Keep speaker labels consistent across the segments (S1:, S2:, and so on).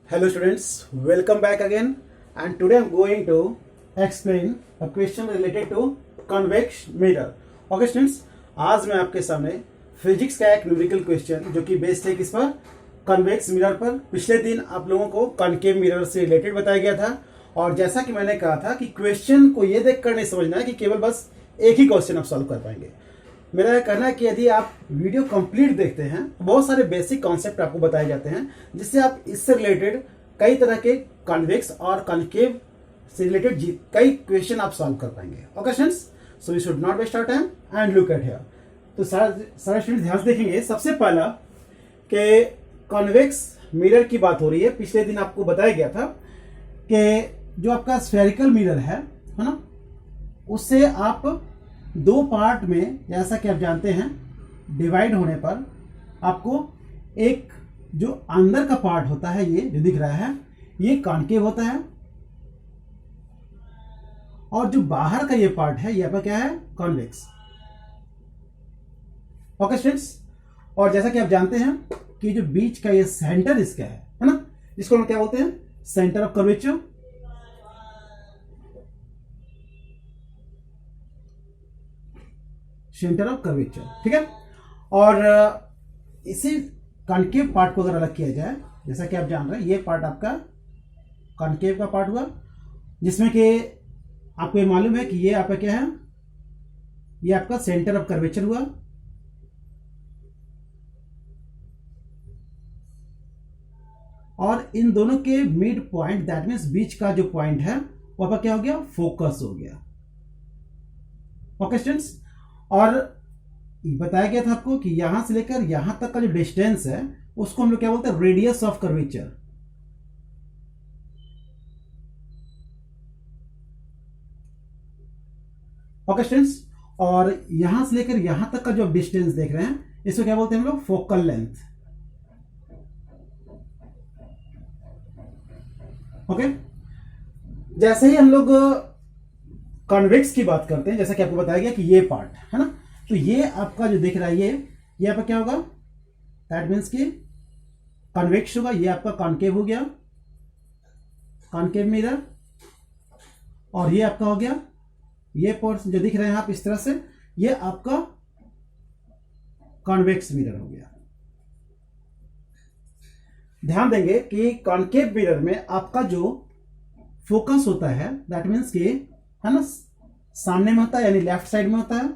S1: Hello students, welcome back again, and today I'm going to explain a question related to convex mirror. Okay students, आज मैं आपके सामने physics का एक numerical question जो कि बेस्ड है किस पर, कन्वेक्स मिरर पर। पिछले दिन आप लोगों को कॉनकेव मिरर से रिलेटेड बताया गया था, और जैसा कि मैंने कहा था कि क्वेश्चन को ये देख कर नहीं समझना है कि केवल बस एक ही क्वेश्चन आप सॉल्व कर पाएंगे। मेरा यह कहना है कि यदि आप वीडियो कंप्लीट देखते हैं तो बहुत सारे बेसिक कॉन्सेप्ट आपको बताए जाते हैं, जिससे आप इससे रिलेटेड कई तरह के कॉन्वेक्स और कॉनकेव से रिलेटेड कई क्वेश्चन आप सॉल्व कर पाएंगे। Okay students, so you should not waste our time and look at here. तो सारे स्टूडेंट्स ध्यान से देखेंगे। सबसे पहला कि कॉन्वेक्स मिरर की बात हो रही है। पिछले दिन आपको बताया गया था कि जो आपका स्फेरिकल मिरर है ना, उससे आप दो पार्ट में, जैसा कि आप जानते हैं, डिवाइड होने पर आपको एक जो अंदर का पार्ट होता है, ये जो दिख रहा है, ये कॉनकेव होता है, और जो बाहर का ये पार्ट है, ये आपका क्या है, कॉन्वेक्स। ओके स्टूडेंट्स, और जैसा कि आप जानते हैं कि जो बीच का ये सेंटर इसका है ना, जिसको हम क्या बोलते हैं, centre of curvature. Centre of curvature, ठीक है। और इसी कॉनकेव पार्ट को अगर अलग किया जाए, जैसा कि आप जान रहे हैं, ये पार्ट आपका कॉनकेव का पार्ट हुआ, जिसमें कि आपको ये मालूम है कि ये आपका क्या है, ये आपका सेंटर ऑफ कर्वेचर हुआ। और इन दोनों के मिड पॉइंट, दैट मीन्स बीच का जो पॉइंट है, वो आपका क्या हो गया, फोकस हो गया। ओके स्टूडेंट्स, और बताया गया था आपको कि यहां से लेकर यहां तक का जो डिस्टेंस है, उसको हम लोग क्या बोलते हैं, radius of curvature. Okay students, और यहां से लेकर यहां तक का जो डिस्टेंस देख रहे हैं, इसको क्या बोलते हैं हम लोग, फोकल लेंथ। ओके, जैसे ही हम लोग कॉन्वेक्स की बात करते हैं, जैसा कि आपको बताया गया कि ये पार्ट है ना, तो ये आपका जो दिख रहा है, ये आपका क्या होगा, दैट मीन्स कि कॉन्वेक्स होगा। ये आपका कॉनकेव हो गया, कॉनकेव मिरर। और ये आपका हो गया, ये पोर्शन जो दिख रहे हैं आप इस तरह से, ये आपका कॉन्वेक्स मिरर हो गया। ध्यान देंगे कि कॉनकेव मिरर में आपका जो फोकस होता है, दैट मीन्स कि है ना, सामने में होता है, यानी लेफ्ट साइड में होता है।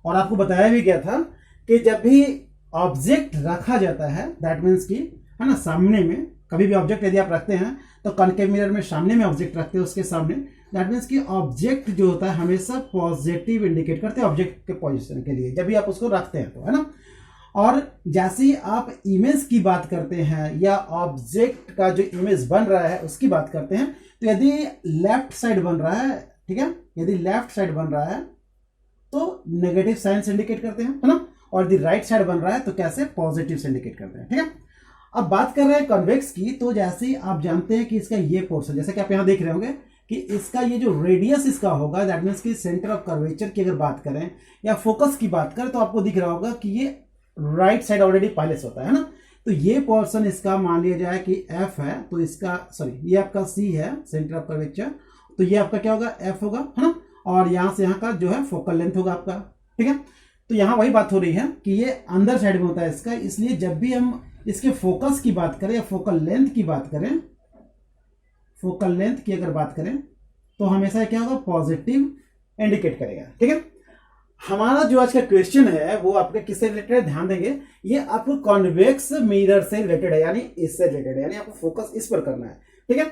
S1: और आपको बताया भी गया था कि जब भी ऑब्जेक्ट रखा जाता है, दैट मीन्स कि है ना, सामने में कभी भी ऑब्जेक्ट यदि आप रखते हैं, तो कॉनकेव मिरर में सामने में ऑब्जेक्ट रखते हैं, उसके सामने, दैट मीन्स कि ऑब्जेक्ट जो होता है हमेशा पॉजिटिव इंडिकेट करते हैं ऑब्जेक्ट के पोजीशन के लिए, जब भी आप उसको रखते हैं तो, है ना। और जैसे ही आप इमेज की बात करते हैं या ऑब्जेक्ट का जो इमेज बन रहा है उसकी बात करते हैं, तो यदि लेफ्ट साइड बन रहा है, ठीक है, यदि लेफ्ट साइड बन रहा है तो नेगेटिव साइन से इंडिकेट करते हैं, है ना। और यदि राइट साइड बन रहा है तो कैसे, पॉजिटिव से इंडिकेट करते हैं, ठीक है। अब बात कर रहे हैं कॉन्वेक्स की, तो जैसे ही आप जानते हैं कि इसका ये पोर्शन, जैसे कि आप यहां देख रहे होंगे कि इसका ये जो रेडियस इसका होगा, दैट मीन्स कि सेंटर ऑफ कर्वेचर की अगर बात करें या फोकस की बात करें, तो आपको दिख रहा होगा कि ये राइट साइड ऑलरेडी पहले से होता है ना। तो ये पोर्शन इसका मान लिया जाए कि एफ है, तो इसका, सॉरी, ये आपका सी है, सेंटर ऑफ कर्वेचर, तो ये आपका क्या होगा, एफ होगा, है ना। और यहां से यहां का जो है फोकल लेंथ होगा आपका, ठीक है। तो यहां वही बात हो रही है कि ये अंदर साइड में होता है इसका, इसलिए जब भी हम इसके फोकस की बात करें या फोकल लेंथ की बात करें, फोकल लेंथ की अगर बात करें, तो हमेशा क्या होगा, पॉजिटिव इंडिकेट करेगा, ठीक है। हमारा जो आज का क्वेश्चन है वो आपके किससे रिलेटेड है, ध्यान देंगे, ये आपको कॉन्वेक्स मिरर से रिलेटेड है, यानी इससे रिलेटेड है, यानी आपको फोकस इस पर करना है, ठीक है।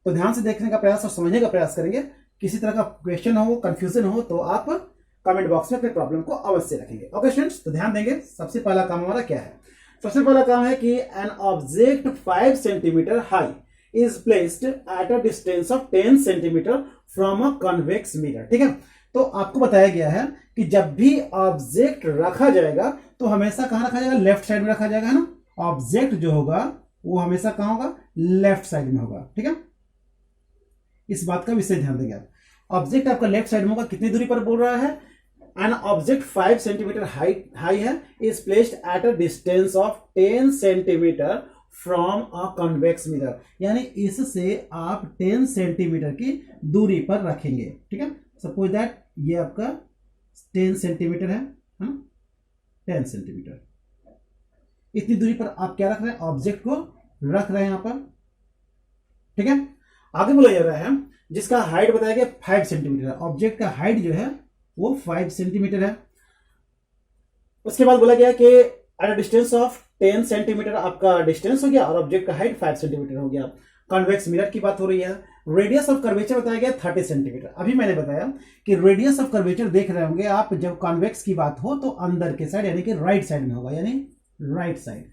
S1: तो ध्यान से देखने का प्रयास और समझने का प्रयास करेंगे। किसी तरह का क्वेश्चन हो, कंफ्यूजन हो, तो आप कमेंट बॉक्स में अपने प्रॉब्लम को अवश्य रखेंगे। ओके स्टूडेंट्स, तो ध्यान देंगे। सबसे पहला काम हमारा क्या है, सबसे पहला काम है कि an object 5 centimetre high is placed at a distance of 10 centimetre from a convex mirror, ठीक है। तो आपको बताया गया है कि जब भी ऑब्जेक्ट रखा जाएगा तो हमेशा कहां रखा जाएगा, लेफ्ट साइड में रखा जाएगा, है ना। ऑब्जेक्ट जो होगा वो हमेशा कहां होगा, लेफ्ट साइड में होगा, ठीक है। इस बात का विशेष ध्यान देंगे आप। ऑब्जेक्ट आपका लेफ्ट साइड में होगा, कितनी दूरी पर बोल रहा है, एन ऑब्जेक्ट 5 सेंटीमीटर हाई है, is placed at a distance of 10 centimetre from a convex mirror, यानी इससे आप 10 सेंटीमीटर की दूरी पर रखेंगे। ठीक है, सपोज दैट ये आपका 10 सेंटीमीटर है ना, 10 सेंटीमीटर इतनी दूरी पर आप क्या रख रहे हैं, ऑब्जेक्ट को रख रहे हैं यहां पर। ठीक है, आगे बोला जा रहा है जिसका हाइट बताया गया 5 सेंटीमीटर, ऑब्जेक्ट का हाइट जो है वो 5 सेंटीमीटर है। उसके बाद बोला गया कि at a distance of 10 centimetre आपका डिस्टेंस हो गया और ऑब्जेक्ट का हाइट 5 सेंटीमीटर हो गया। कॉन्वेक्स मिरर की बात हो रही है। रेडियस ऑफ कर्वेचर बताया गया 30 सेंटीमीटर। अभी मैंने बताया कि रेडियस ऑफ कर्वेचर देख रहे होंगे आप, जब कॉन्वेक्स की बात हो तो अंदर के साइड यानी कि राइट साइड में होगा, यानी राइट साइड।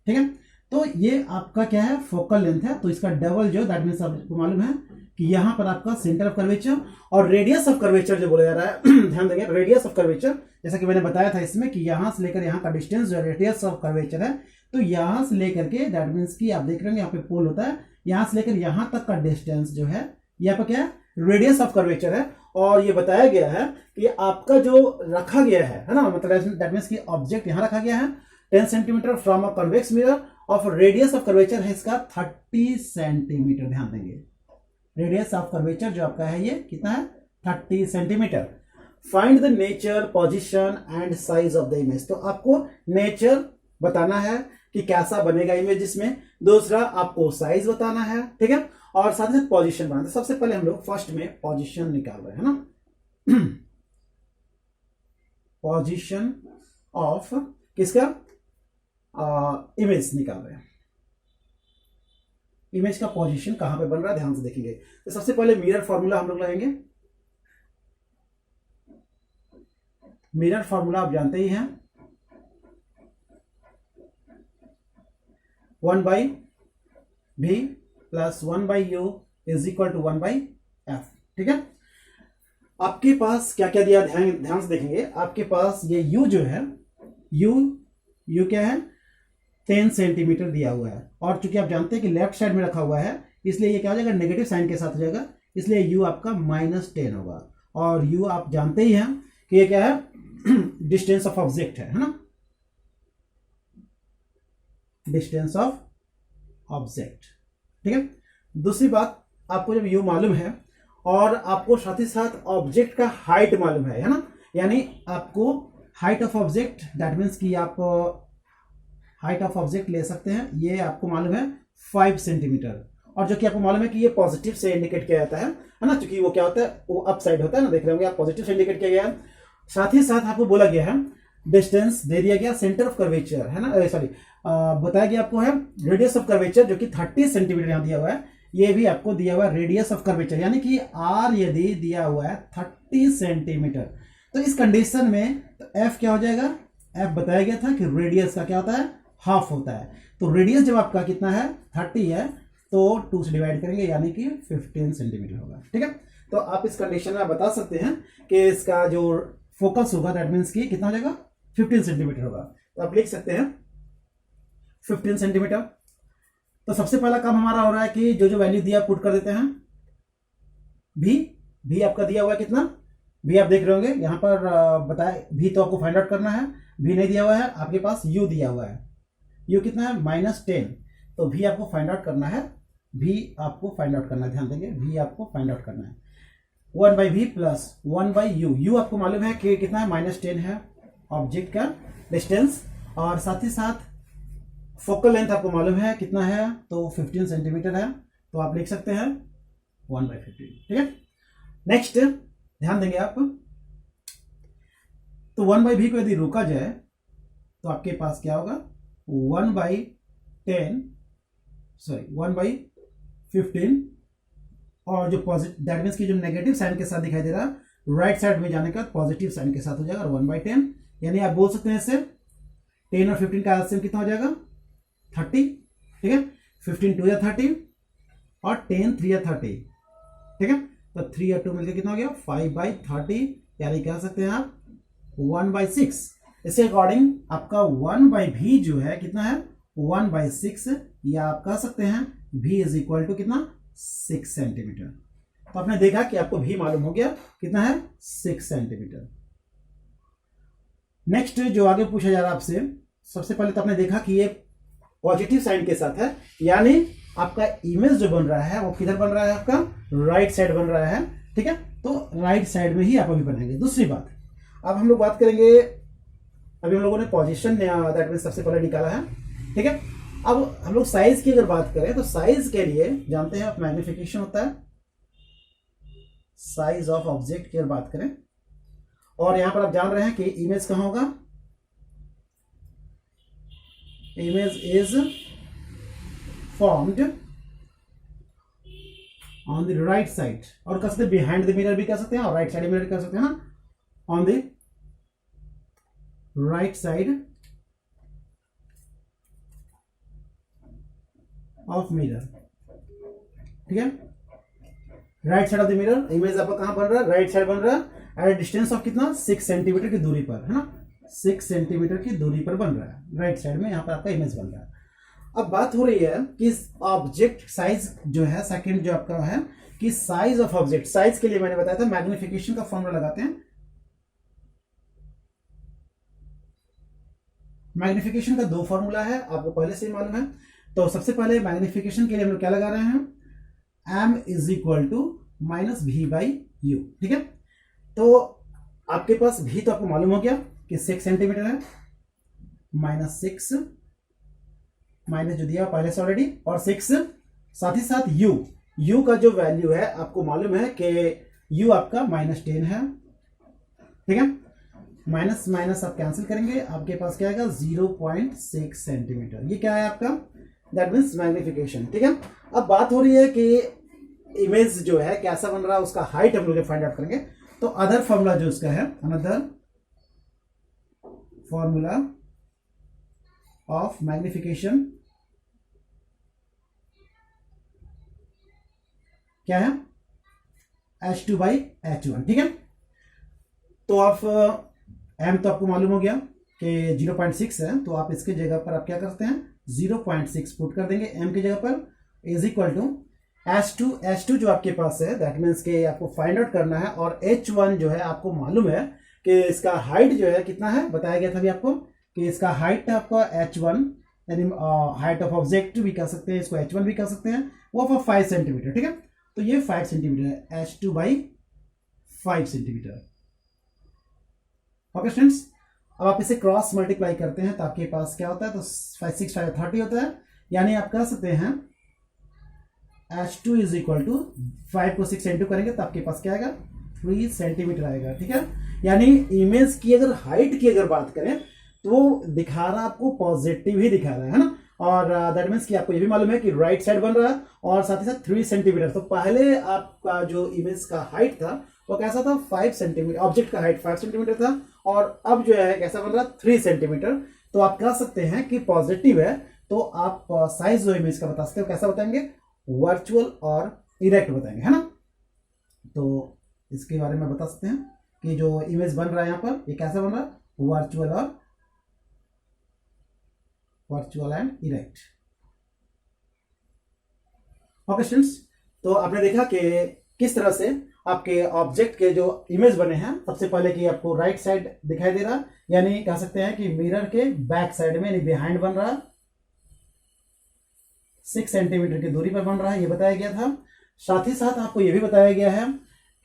S1: ठीक है, तो ये आपका क्या है, फोकल लेंथ है, तो इसका डबल जो दैट मींस आपको मालूम है कि यहां पर आपका सेंटर ऑफ कर्वेचर और रेडियस ऑफ कर्वेचर जो बोला जा रहा है ध्यान देंगे, रेडियस ऑफ कर्वेचर जैसा कि मैंने बताया था इसमें कि यहां से लेकर यहां का डिस्टेंस जो रेडियस ऑफ कर्वेचर है, तो यहां से लेकर के दैट मींस कि आप देख रहे हैं यहाँ पे पोल होता है, यहां से लेकर यहां तक का डिस्टेंस जो है यहाँ पर क्या है, रेडियस ऑफ कर्वेचर है। और ये बताया गया है कि आपका जो रखा गया है ना, मतलब दैट मींस कि ऑब्जेक्ट यहां रखा गया है 10 centimetre from a convex mirror of radius of curvature है इसका 30 सेंटीमीटर। ध्यान देंगे, रेडियस ऑफ कर्वेचर जो आपका है ये कितना है, 30 centimetre. Find the nature, position and size of the image. तो आपको नेचर बताना है कि कैसा बनेगा इमेज इसमें, दूसरा आपको साइज बताना है, ठीक है, और साथ ही पोजीशन बनाना है। सबसे पहले हम लोग फर्स्ट में पोजीशन निकाल रहे हैं ना, पोजीशन ऑफ किसका, इमेज निकाल रहे हैं। इमेज का पोजीशन कहां पे बन रहा है ध्यान से देखेंगे। तो सबसे पहले मिरर फॉर्मूला हम लोग लगाएंगे। मिरर फॉर्मूला आप जानते ही हैं, 1/v plus 1/u is equal to 1/f। ठीक है, आपके पास क्या क्या दिया, ध्यान से देखेंगे। आपके पास ये u जो है, u क्या है, 10 सेंटीमीटर दिया हुआ है, और चूंकि आप जानते हैं कि लेफ्ट साइड में रखा हुआ है इसलिए ये क्या हो जाएगा, नेगेटिव साइन के साथ हो जाएगा, इसलिए u आपका -10 होगा। और u आप जानते ही हैं कि ये क्या है, डिस्टेंस ऑफ ऑब्जेक्ट है ना, डिस्टेंस ऑफ ऑब्जेक्ट। ठीक है, दूसरी बात, आपको जब u मालूम है और आपको साथ ही साथ ऑब्जेक्ट का हाइट मालूम है ना, यानी आपको height of object that means कि आप हाइट ऑफ ऑब्जेक्ट ले सकते हैं, ये आपको मालूम है 5 सेंटीमीटर, और जो कि आपको मालूम है कि ये पॉजिटिव से इंडिकेट किया जाता है ना, क्योंकि वो क्या होता है, वो अप साइड होता है ना, देख रहे होंगे आप, पॉजिटिव से इंडिकेट किया गया है। साथ ही साथ आपको बोला गया है डिस्टेंस दे दिया गया, सेंटर ऑफ कर्वेचर है ना, सॉरी बताया गया आपको है रेडियस ऑफ कर्वेचर जो कि 30 सेंटीमीटर यहां दिया हुआ है, ये भी आपको दिया हुआ है रेडियस ऑफ कर्वेचर, यानी कि आर यदि दिया हुआ है 30 सेंटीमीटर, तो इस कंडीशन में तो एफ क्या हो जाएगा, एफ बताया गया था कि रेडियस का क्या होता है, हाफ होता है। तो रेडियस जब आपका कितना है, 30 है, तो 2 से डिवाइड करेंगे यानी कि 15 सेंटीमीटर होगा। ठीक है, तो आप इस कंडीशन में बता सकते हैं कि इसका जो फोकस होगा दैट मीन्स कि कितना हो जाएगा, 15 सेंटीमीटर होगा। तो आप लिख सकते हैं 15 सेंटीमीटर। तो सबसे पहला काम हमारा हो रहा है कि जो जो वैल्यू दिया पुट कर देते हैं। भी आपका दिया हुआ है कितना, भी आप देख रहे होंगे यहां पर बताए, भी तो आपको फाइंड आउट करना है, भी नहीं दिया हुआ है आपके पास, यू दिया हुआ है, यू कितना है -10, तो भी आपको फाइंड आउट करना है, भी आपको फाइंड आउट करना है, ध्यान देंगे, भी आपको फाइंड आउट करना है। 1/v प्लस 1/u, यू आपको मालूम है कि कितना है, -10 है ऑब्जेक्ट का डिस्टेंस, और साथ ही साथ फोकल लेंथ आपको मालूम है कितना है, तो 15 सेंटीमीटर है, तो आप लिख सकते हैं 1/15। ठीक है, नेक्स्ट ध्यान देंगे आप, तो 1/v को यदि रोका जाए तो आपके पास क्या होगा, 1/15, और जो पॉजिटिव दैट मीन्स की जो नेगेटिव साइन के साथ दिखाई दे रहा है राइट साइड में जाने का पॉजिटिव साइन के साथ हो जाएगा, और 1/10, यानी आप बोल सकते हैं इससे 10 और 15 का एलसीएम कितना हो जाएगा, 30। ठीक है, 15 2 या 30 और 10 3 या 30। ठीक है, तो 3 और 2 मिलकर कितना हो गया, 5/30, यानी कह सकते हैं आप 1/6। इसके अकॉर्डिंग आपका 1/v जो है कितना है, 1/6, या आप कह सकते हैं v इज इक्वल टू कितना, 6 सेंटीमीटर। तो आपने देखा कि आपको v मालूम हो गया कितना है, 6 सेंटीमीटर। नेक्स्ट जो आगे पूछा जा रहा है आपसे सबसे पहले तो आपने देखा कि ये पॉजिटिव साइन के साथ है, यानी आपका इमेज जो बन रहा है वो किधर बन रहा है, आपका राइट साइड बन रहा है। ठीक है, तो राइट साइड में ही आप अभी बनाएंगे। दूसरी बात, अब हम लोग बात करेंगे, अभी हम लोगों ने पोजीशन दैट मीन सबसे पहले निकाला है। ठीक है, अब हम लोग साइज की अगर बात करें तो साइज के लिए जानते हैं आप मैग्निफिकेशन होता है, साइज ऑफ ऑब्जेक्ट की अगर बात करें, और यहां पर आप जान रहे हैं कि इमेज कहां होगा, image is formed on the right side, और कह सकते हैं बिहाइंड द मिरर भी कह सकते हैं, और राइट साइड मिरर कह सकते हैं ना, on the right side of mirror. ठीक है, right side of the mirror, image आपका कहां बन रहा है, राइट साइड बन रहा है, एट डिस्टेंस ऑफ कितना, 6 सेंटीमीटर की दूरी पर, है ना, 6 सेंटीमीटर की दूरी पर बन रहा है, राइट साइड में यहां पर आपका इमेज बन रहा है। अब बात हो रही है कि ऑब्जेक्ट साइज जो है, सेकंड जो आपका है कि साइज ऑफ ऑब्जेक्ट, साइज के लिए मैंने बताया था मैग्निफिकेशन का फॉर्मूला लगाते हैं। मैग्निफिकेशन का 2 फॉर्मूला है, आपको पहले से ही मालूम है। तो सबसे पहले मैग्निफिकेशन के लिए हम लोग क्या लगा रहे हैं, m is equal to minus v by u. ठीक है, तो आपके पास भी तो आपको मालूम हो गया कि 6 सेंटीमीटर है, माइनस 6 माइनस जो दिया पहले से ऑलरेडी, और 6 साथ ही साथ u का जो वैल्यू है आपको मालूम है कि u आपका -10 है। ठीक है, माइनस माइनस आप कैंसिल करेंगे, आपके पास क्या आएगा 0.6 सेंटीमीटर, ये क्या है आपका, दैट मीन्स मैग्निफिकेशन। ठीक है, अब बात हो रही है कि इमेज जो है कैसा बन रहा है, उसका हाइट हम लोग फाइंड आउट करेंगे। तो अदर फॉर्मूला जो उसका है, अनदर फॉर्मूला ऑफ मैग्निफिकेशन क्या है, H2/H1। ठीक है, तो आप m तो आपको मालूम हो गया कि 0.6 है, तो आप इसके जगह पर आप क्या करते हैं 0.6 पुट कर देंगे m की जगह पर, इज इक्वल टू H2 जो आपके पास है, दैट मीन्स के आपको फाइंड आउट करना है, और H1 जो है आपको मालूम है कि इसका हाइट जो है कितना है, बताया गया था अभी आपको कि इसका हाइट है आपका H1, यानी हाइट ऑफ ऑब्जेक्ट भी कह सकते हैं, इसको H1 भी कह सकते हैं, वो ऑफ 5 सेंटीमीटर। ठीक है, तो ये 5 सेंटीमीटर है, H2/5 सेंटीमीटर। ओके स्टूडेंट्स, अब आप इसे क्रॉस मल्टीप्लाई करते हैं तो आपके पास क्या होता है, तो 5 6 5 30 होता है, यानी आप कह सकते हैं H2 इज इक्वल टू 5 को 6 से इंटू करेंगे तो आपके पास क्या आएगा 3 सेंटीमीटर आएगा। ठीक है, यानी इमेज की अगर हाइट की अगर बात करें तो वो दिखा रहा आपको पॉजिटिव ही दिखा रहा है ना, और दैट मीन्स कि आपको ये भी मालूम है कि राइट साइड बन रहा है, और साथ ही साथ 3 सेंटीमीटर। तो पहले आपका जो इमेज का हाइट था वो कैसा था, 5 सेंटीमीटर, ऑब्जेक्ट का हाइट 5 सेंटीमीटर था, और अब जो है कैसा बन रहा है 3 सेंटीमीटर। तो आप कह सकते हैं कि पॉजिटिव है, तो आप साइज जो इमेज का बता सकते हो, कैसा बताएंगे, वर्चुअल और इरेक्ट बताएंगे, है ना। तो इसके बारे में बता सकते हैं कि जो इमेज बन रहा है यहाँ पर ये कैसा बन रहा है, virtual and erect. Okay students, तो आपने देखा कि किस तरह से आपके ऑब्जेक्ट के जो इमेज बने हैं, सबसे पहले कि आपको राइट साइड दिखाई दे रहा, यानी कह सकते हैं कि मिरर के बैक साइड में, यानी बिहाइंड बन रहा, 6 सेंटीमीटर की दूरी पर बन रहा है, ये बताया गया था। साथ ही साथ आपको ये भी बताया गया है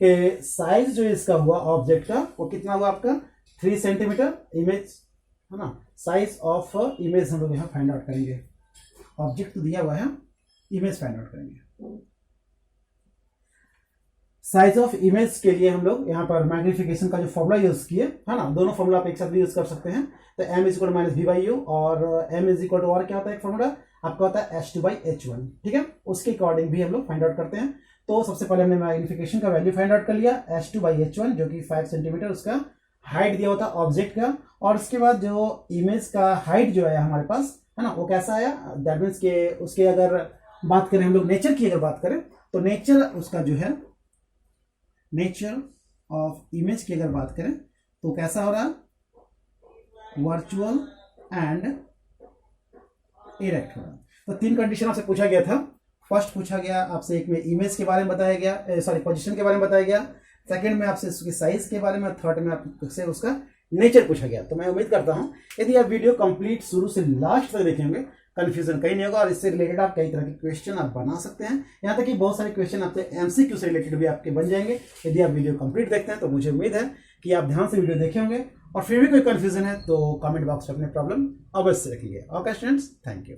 S1: कि साइज जो इसका हुआ ऑब्जेक्ट का वो कितना हुआ आपका 3 सेंटीमीटर, इमेज है ना, साइज ऑफ इमेज हम लोग यहाँ फाइंड आउट करेंगे, ऑब्जेक्ट तो दिया हुआ है, इमेज फाइंड आउट करेंगे। साइज ऑफ इमेज के लिए हम लोग यहाँ पर मैग्निफिकेशन का जो फॉर्मूला यूज किए, है ना, दोनों फॉर्मूला आप एक साथ भी यूज कर सकते हैं। तो m is equal minus v/u, और m इज इक्वल टू और क्या होता है एक फॉर्मूला आपका होता है H2/H1। ठीक है, उसके अकॉर्डिंग भी हम लोग फाइंड आउट करते हैं। तो सबसे पहले हमने मैग्निफिकेशन का वैल्यू फाइंड आउट कर लिया, H2/H1 जो कि 5 सेंटीमीटर उसका हाइट दिया होता है ऑब्जेक्ट का, और उसके बाद जो इमेज का हाइट जो है हमारे पास, है ना, वो कैसा आया, दैट मीन्स के उसके अगर बात करें हम लोग नेचर की अगर बात करें तो नेचर उसका जो है, नेचर ऑफ इमेज की अगर बात करें तो कैसा हो रहा, वर्चुअल एंड इरेक्ट हो रहा। तो 3 कंडीशन आपसे पूछा गया था। फर्स्ट पूछा गया आपसे, एक में इमेज के बारे में बताया गया, सॉरी पोजीशन के बारे में बताया गया, सेकंड में आपसे उसकी साइज के बारे में, थर्ड में आपसे उसका नेचर पूछा गया। तो मैं उम्मीद करता हूं यदि आप वीडियो कंप्लीट शुरू से लास्ट तक देखेंगे कंफ्यूजन कहीं नहीं होगा, और इससे रिलेटेड आप कई तरह के क्वेश्चन आप बना सकते हैं। यहाँ तक कि बहुत सारे क्वेश्चन आपके एमसीक्यू से रिलेटेड भी आपके बन जाएंगे यदि आप वीडियो कंप्लीट देखते हैं। तो मुझे उम्मीद है कि आप ध्यान से वीडियो देखे होंगे, और फिर भी कोई कंफ्यूजन है तो कमेंट बॉक्स में अपने प्रॉब्लम अवश्य रखिए। Okay students, thank you.